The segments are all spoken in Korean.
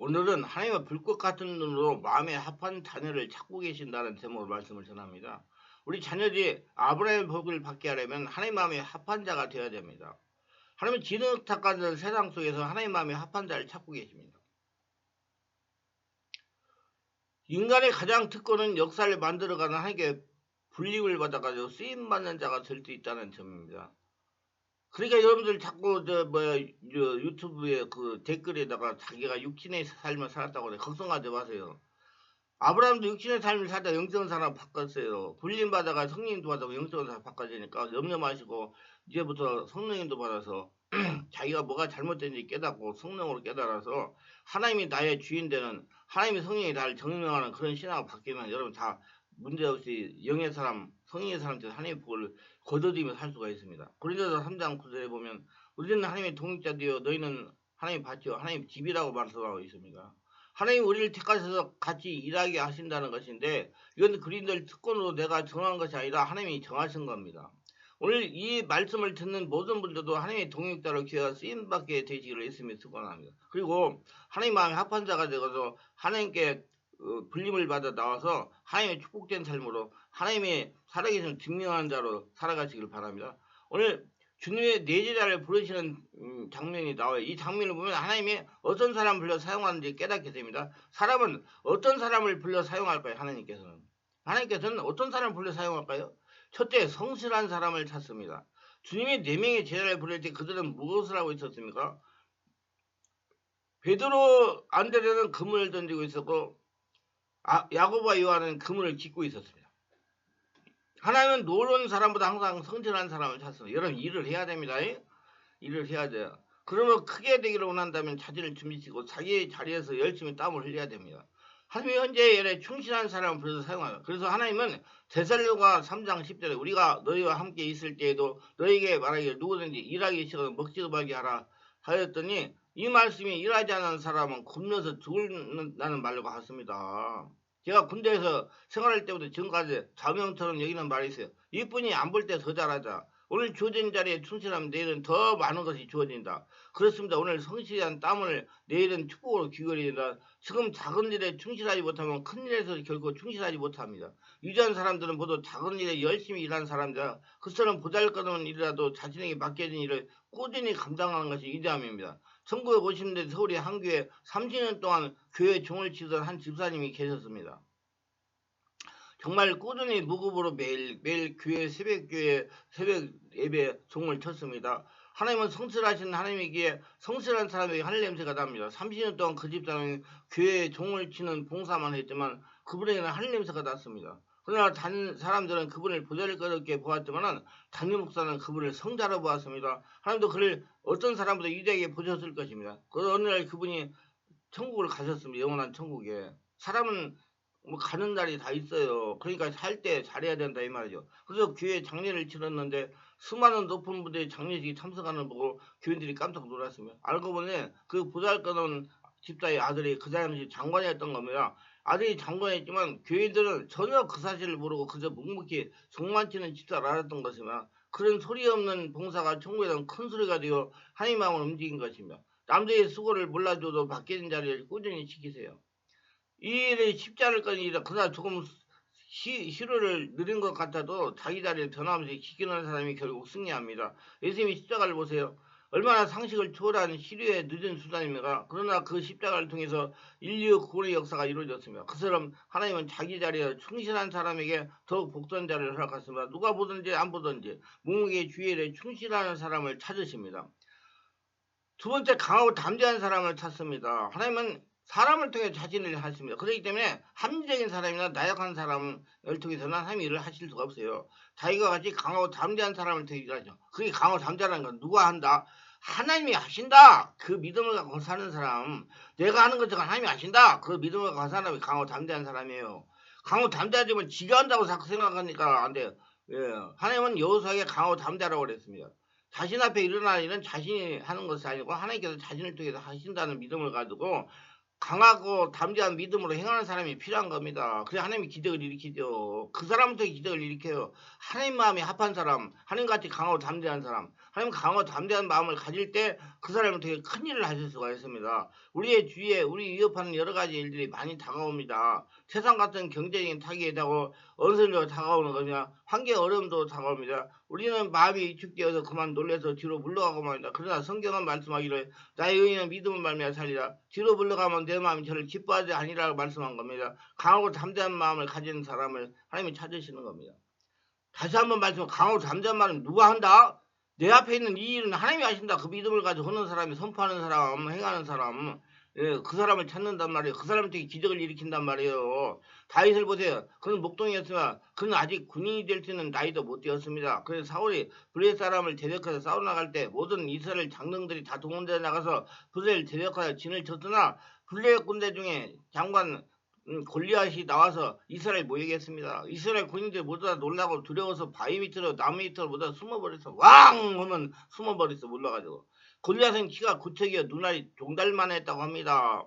오늘은 하나님의 불꽃 같은 눈으로 마음에 합한 자녀를 찾고 계신다는 제목으로 말씀을 전합니다. 우리 자녀들이 아브라함의 복을 받게 하려면 하나님 마음에 합한 자가 되어야 됩니다. 하나님은 진흙탕 세상 속에서 하나님 마음에 합한 자를 찾고 계십니다. 인간의 가장 특권은 역사를 만들어가는 하나님께 불림을 받아가지고 쓰임받는 자가 될 수 있다는 점입니다. 그러니까 여러분들 자꾸 유튜브에 그 댓글에다가 자기가 육신의 삶을 살았다고 해 걱정하지 마세요. 아브라함도 육신의 삶을 살다 영적인 사람 바꿨어요. 불림 받아가 성령님도 받아고 영적인 사람 바꿔지니까 염려 마시고 이제부터 성령님도 받아서 자기가 뭐가 잘못된지 깨닫고 성령으로 깨달아서 하나님이 나의 주인 되는 하나님의 성령이 나를 정명하는 그런 신앙을 바뀌면 여러분 다 문제없이 영의 사람, 성령의 사람들 하나님의 복을 거둬들이며 살 수가 있습니다. 고린도서 3장 9절에 보면 우리는 하나님의 동역자되어 너희는 하나님 밭이요 하나님 집이라고 말씀하고 있습니다. 하나님 우리를 택하셔서 같이 일하게 하신다는 것인데 이건 그린들 특권으로 내가 정한 것이 아니라 하나님이 정하신 겁니다. 오늘 이 말씀을 듣는 모든 분들도 하나님의 동역자로 귀하가 쓰임받게 되시기를 예수님이 축원합니다. 그리고 하나님 마음에 합한 자가 되어서 하나님께 불림을 받아 나와서 하나님의 축복된 삶으로 하나님의 살아계신 증명한 자로 살아가시길 바랍니다. 오늘 주님의 내제자를 부르시는 장면이 나와요. 이 장면을 보면 하나님이 어떤 사람을 불러 사용하는지 깨닫게 됩니다. 사람은 어떤 사람을 불러 사용할까요? 하나님께서는 어떤 사람을 불러 사용할까요? 첫째, 성실한 사람을 찾습니다. 주님이 4명의 제자를 부를 때 그들은 무엇을 하고 있었습니까? 베드로, 안드레는 그물을 던지고 있었고 야고보와 요한은 그물을 깃고 있었습니다. 하나님은 노는 사람보다 항상 성실한 사람을 찾습니다. 여러분 일을 해야 됩니다. 일을 해야 돼요. 그러면 크게 되기를 원한다면 자질을 준비시키고 자기의 자리에서 열심히 땀을 흘려야 됩니다. 하나님이 현재 일에 충실한 사람을 불러서 사용합니다. 그래서 하나님은 데살로가 3장 10절에 우리가 너희와 함께 있을 때에도 너희에게 말하기를 누구든지 일하기 싫어도 먹지도 말게 하라 하였더니 이 말씀이 일하지 않는 사람은 굶어서 죽는다는 말과 같습니다. 제가 군대에서 생활할 때부터 지금까지 자명처럼 여기는 말이 있어요. 이뿐이 안 볼 때 더 잘하자. 오늘 주어진 자리에 충실하면 내일은 더 많은 것이 주어진다. 그렇습니다. 오늘 성실한 땀을 내일은 축복으로 귀걸이다. 지금 작은 일에 충실하지 못하면 큰 일에서 결코 충실하지 못합니다. 유지한 사람들은 모두 작은 일에 열심히 일하는 사람이다. 그처럼 보잘것없는 일이라도 자신에게 맡겨진 일을 꾸준히 감당하는 것이 위대함입니다. 1950년대 서울의 한 교회에 30년 동안 교회 종을 치던 한 집사님이 계셨습니다. 정말 꾸준히 무급으로 매일 교회 새벽 예배 종을 쳤습니다. 하나님은 성실하신 하나님에게 성실한 사람에게 하늘 냄새가 납니다. 30년 동안 그 집사람이 교회에 종을 치는 봉사만 했지만 그분에게는 하늘 냄새가 났습니다. 그러나 다른 사람들은 그분을 보잘것없게 보았지만 담임 목사는 그분을 성자로 보았습니다. 하나님도 그를 어떤 사람보다 위대하게 보셨을 것입니다. 그 어느 날 그분이 천국을 가셨습니다. 영원한 천국에. 사람은 뭐 가는 날이 다 있어요. 그러니까 살 때 잘해야 된다 이 말이죠. 그래서 교회 장례를 치렀는데 수많은 높은 분들이 장례식에 참석하는 걸 보고 교인들이 깜짝 놀랐습니다. 알고 보니 그 보잘것없는 집사의 아들이 그 당시 장관이었던 겁니다. 아들이 장관이었지만 교인들은 전혀 그 사실을 모르고 그저 묵묵히 종만 치는 집사를 알았던 것입니다. 그런 소리 없는 봉사가 천국에서는 큰 소리가 되어 하나님 마음을 움직인 것입니다. 남들의 수고를 몰라줘도 바뀌는 자리를 꾸준히 지키세요. 이 일이 쉽지 않을 것이라 그러나 조금 시루를 느린 것 같아도 자기 자리에 변함없이 지키는 사람이 결국 승리합니다. 예수님이 십자가를 보세요. 얼마나 상식을 초월한 시류의 늦은 수단입니까? 그러나 그 십자가를 통해서 인류 구원의 역사가 이루어졌습니다. 그처럼 하나님은 자기 자리에 충실한 사람에게 더욱 복된 자리를 허락했습니다. 누가 보든지 안 보든지 묵묵히 주의 일에 충실하는 사람을 찾으십니다. 두 번째, 강하고 담대한 사람을 찾습니다. 하나님은 사람을 통해 자신을 하십니다. 그렇기 때문에 합리적인 사람이나 나약한 사람을 통해서는 하나님 일을 하실 수가 없어요. 자기가 같이 강하고 담대한 사람을 통해 일하죠. 그게 강하고 담대하는 건 누가 한다? 하나님이 하신다. 그 믿음을 갖고 사는 사람, 내가 하는 것처럼 하나님이 하신다. 그 믿음을 갖고 사는 사람이 강하고 담대한 사람이에요. 강하고 담대하지만 지가 한다고 자꾸 생각하니까 안 돼요. 예. 하나님은 여호수아에게 강하고 담대하라고 그랬습니다. 자신 앞에 일어나는 일은 자신이 하는 것이 아니고 하나님께서 자신을 통해서 하신다는 믿음을 가지고 강하고 담대한 믿음으로 행하는 사람이 필요한 겁니다. 그래 하나님이 기적을 일으키죠. 그 사람부터 기적을 일으켜요. 하나님 마음에 합한 사람, 하나님같이 강하고 담대한 사람, 하나님 강하고 담대한 마음을 가질 때 그 사람은 되게 큰 일을 하실 수가 있습니다. 우리의 주위에 우리 위협하는 여러 가지 일들이 많이 다가옵니다. 세상 같은 경제적인 타격이 다고 언슬로 다가오는 거냐, 환경 어려움도 다가옵니다. 우리는 마음이 위축되어서 그만 놀래서 뒤로 물러가고 말입니다. 그러나 성경은 말씀하기를 나의 의인은 믿음을 말미암아 살리라. 뒤로 물러가면 내 마음이 저를 기뻐하지 아니라고 말씀한 겁니다. 강하고 담대한 마음을 가진 사람을 하나님이 찾으시는 겁니다. 다시 한번 말씀, 강하고 담대한 말은 누가 한다? 내 앞에 있는 이 일은 하나님이 하신다. 그 믿음을 가지고 하는 사람이, 선포하는 사람, 행하는 사람, 예, 그 사람을 찾는단 말이에요. 그 사람한테 기적을 일으킨단 말이에요. 다윗을 보세요. 그는 목동이었으나 그는 아직 군인이 될 수 있는 나이도 못 되었습니다. 그래서 사울이 블레셋 사람을 대적해서 싸워 나갈 때 모든 이스라엘 장정들이 다 동원되어 나가서 블레셋을 대적하여 진을 쳤으나 블레셋 군대 중에 장관 골리앗이 나와서 이스라엘 모이게 했습니다. 이스라엘 군인들 모두 다 놀라고 두려워서 바위 밑으로 나무 밑으로 모두 다 숨어버렸어. 왕 하면 숨어버렸어. 몰라가지고. 골리앗은 키가 구척이어 눈알이 종달만 했다고 합니다.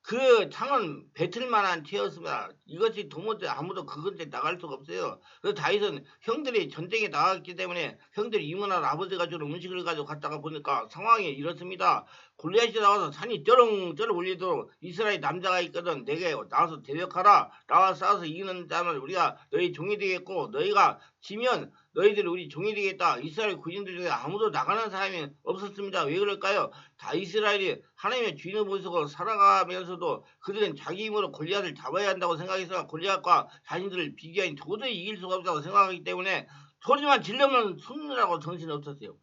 그 창은 뱉을만한 채였습니다. 이것이 도무지 아무도 그 근처에 나갈 수가 없어요. 그래서 다윗은 형들이 전쟁에 나갔기 때문에 형들이 이문한 아버지가 주는 음식을 가지고 갔다가 보니까 상황이 이렇습니다. 골리앗이 나와서 산이 쩌렁쩌렁 울리도록 이스라엘 남자가 있거든. 내게 나와서 대적하라. 나와 싸워서 이기는 자는 우리가 너희 종이 되겠고 너희가 지면 너희들이 우리 종이 되겠다. 이스라엘 군인들 중에 아무도 나가는 사람이 없었습니다. 왜 그럴까요? 다 이스라엘이 하나님의 주인을 모시고 살아가면서도 그들은 자기 힘으로 골리앗을 잡아야 한다고 생각해서 골리앗과 자신들을 비교하니 도저히 이길 수가 없다고 생각하기 때문에 소리만 질르면 숨느라고 정신이 없었어요.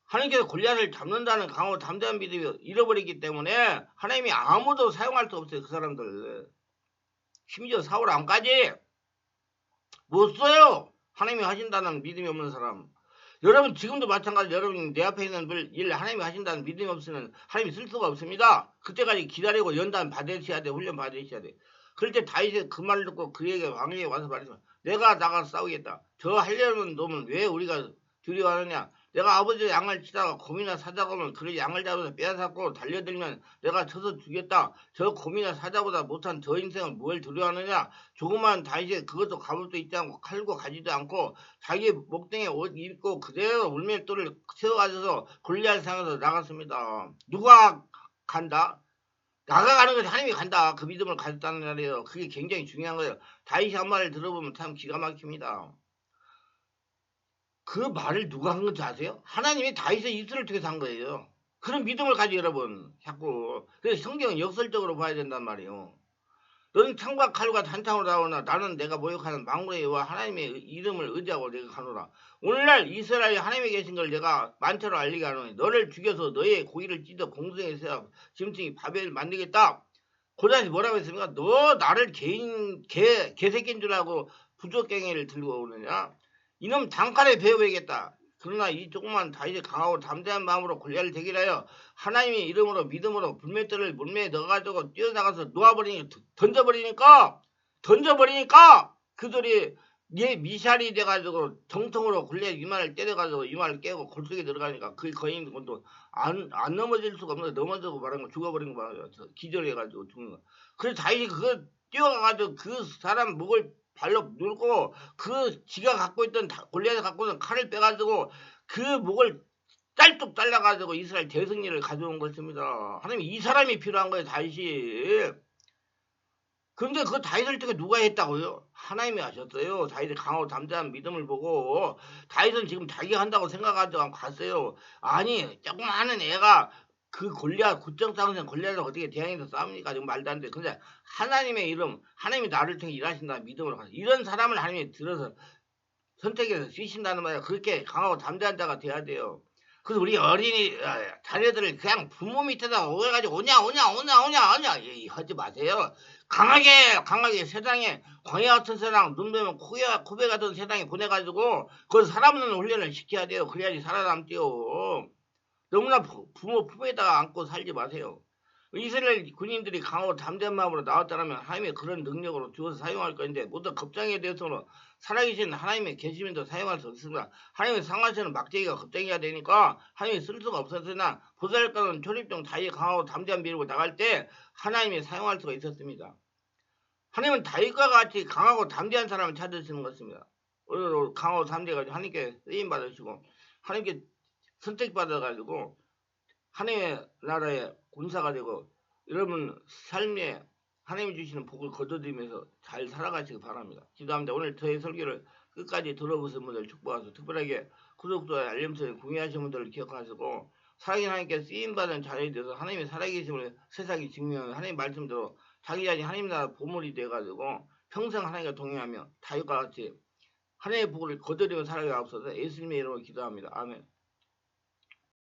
하나님께서 골리앗을 잡는다는 강하고 담대한 믿음이 잃어버리기 때문에 하나님이 아무도 사용할 수 없어요. 그 사람들. 심지어 사울 왕까지 못 써요. 하나님이 하신다는 믿음이 없는 사람. 여러분 지금도 마찬가지. 여러분 내 앞에 있는 일 하나님이 하신다는 믿음이 없으면 하나님이 쓸 수가 없습니다. 그때까지 기다리고 연단 받으셔야 돼. 훈련 받으셔야 돼. 그럴 때 다윗이 그 말을 듣고 그에게 왕에게 와서 말했습니다. 내가 나가 싸우겠다. 저 하려는 놈은 왜 우리가 두려워하느냐. 내가 아버지 양을 치다가 곰이나 사자가 오면 그를 양을 잡아서 빼앗았고 달려들면 내가 쳐서 죽였다. 저 곰이나 사자보다 못한 저 인생은 뭘 두려워하느냐. 조그만 다윗이 그것도 가볼도 있지 않고 칼고 가지도 않고 자기 목등에 옷 입고 그대로 울면돌을 세워가지고 골리앗을 향해서 나갔습니다. 누가 간다? 나가가는 것이 하나님이 간다. 그 믿음을 가졌다는 말이에요. 그게 굉장히 중요한 거예요. 다윗이 한 말을 들어보면 참 기가 막힙니다. 그 말을 누가 한 건지 아세요? 하나님이 다윗의 입술을 통해서 한 거예요. 그런 믿음을 가지고 여러분 자꾸. 그래서 성경은 역설적으로 봐야 된단 말이에요. 너는 창과 칼과 단창으로 나오나 나는 내가 모욕하는 망군의 여호와 하나님의 이름을 의지하고 내가 가노라. 오늘날 이스라엘에 하나님이 계신 걸 내가 만처럼 알리게 하노니 너를 죽여서 너의 고기를 찢어 공중에서 짐승이 바벨을 만들겠다. 고다시 뭐라고 했습니까? 너 나를 개새끼인 줄 알고 부족갱이를 들고 오느냐? 이놈 단칼에 베어버리겠다. 그러나 이 조그만 다윗이 강하고 담대한 마음으로 골리앗을 대결하여 하나님의 이름으로 믿음으로 불맷들을 물매에 넣어가지고 뛰어나가서 던져버리니까 그들이 얘 미샬이 돼가지고 정통으로 골리앗 이마를 때려가지고 이마를 깨고 골속에 들어가니까 그 거인 것도 안 넘어질 수가 없는데 넘어지고 말한 거 죽어버린 거 말이야. 기절해가지고 죽는 거. 그래서 다윗이 그거 뛰어가가지고 그 사람 목을 발로 눌고 그 지가 갖고 있던 골리앗이 갖고 있던 칼을 빼가지고 그 목을 짤뚝 잘라가지고 이스라엘 대승리를 가져온 것입니다. 하나님 이 사람이 필요한 거예요. 다윗이. 그런데 그 다윗을 어떻게 누가 했다고요? 하나님이 하셨어요. 다윗의 강하고 담대한 믿음을 보고 다윗은 지금 자기가 한다고 생각하지 갔어요. 아니 조그마한 애가 그 골리앗 굿정상생 골리앗을 어떻게 대항해서 싸웁니까? 지금 말도 안 돼. 근데 하나님의 이름, 하나님이 나를 통해 일하신다는 믿음으로 가서 이런 사람을 하나님이 들어서 선택해서 쓰신다는 말이야. 그렇게 강하고 담대한 자가 돼야 돼요. 그래서 우리 어린이 자녀들을 그냥 부모 밑에다 오해가지고 오냐 하지 마세요. 강하게 세상에 광야 같은 세상 눈 배면 코베 같은 세상에 보내가지고 그 살아남는 훈련을 시켜야 돼요. 그래야지 살아남지요. 너무나 부모 품에다가 안고 살지 마세요. 이스라엘 군인들이 강하고 담대한 마음으로 나왔다면 하나님의 그런 능력으로 주어서 사용할 건데 모두 겁장에 대해서는 살아계신 하나님의 계시면도 사용할 수 없습니다. 하나님의 상하시는 막대기가 겁장이가 되니까 하나님이 쓸 수가 없었으나 보살가는 초립종 다윗 강하고 담대한 믿음으로 나갈 때 하나님이 사용할 수가 있었습니다. 하나님은 다윗과 같이 강하고 담대한 사람을 찾으시는 것입니다. 오늘도 강하고 담대해가지고 하나님께 쓰임 받으시고 하나님께 선택받아가지고 하나님의 나라의 군사가 되고 여러분 삶에 하나님이 주시는 복을 거둬들이면서 잘 살아가시기 바랍니다. 기도합니다. 오늘 저의 설교를 끝까지 들어보신 분들 축복하소서. 특별하게 구독과 알림 설정 공유하신 분들을 기억하시고 사랑의 하나님께 쓰임받은 자리에 대해서 하나님의 살아계심을 세상이 증명하는 하나님 말씀대로 자기 자신이 하나님 나라 보물이 돼가지고 평생 하나님과 동행하며 다윗과 같이 하나님의 복을 거둬들이며 살아가옵소서. 예수님의 이름으로 기도합니다. 아멘.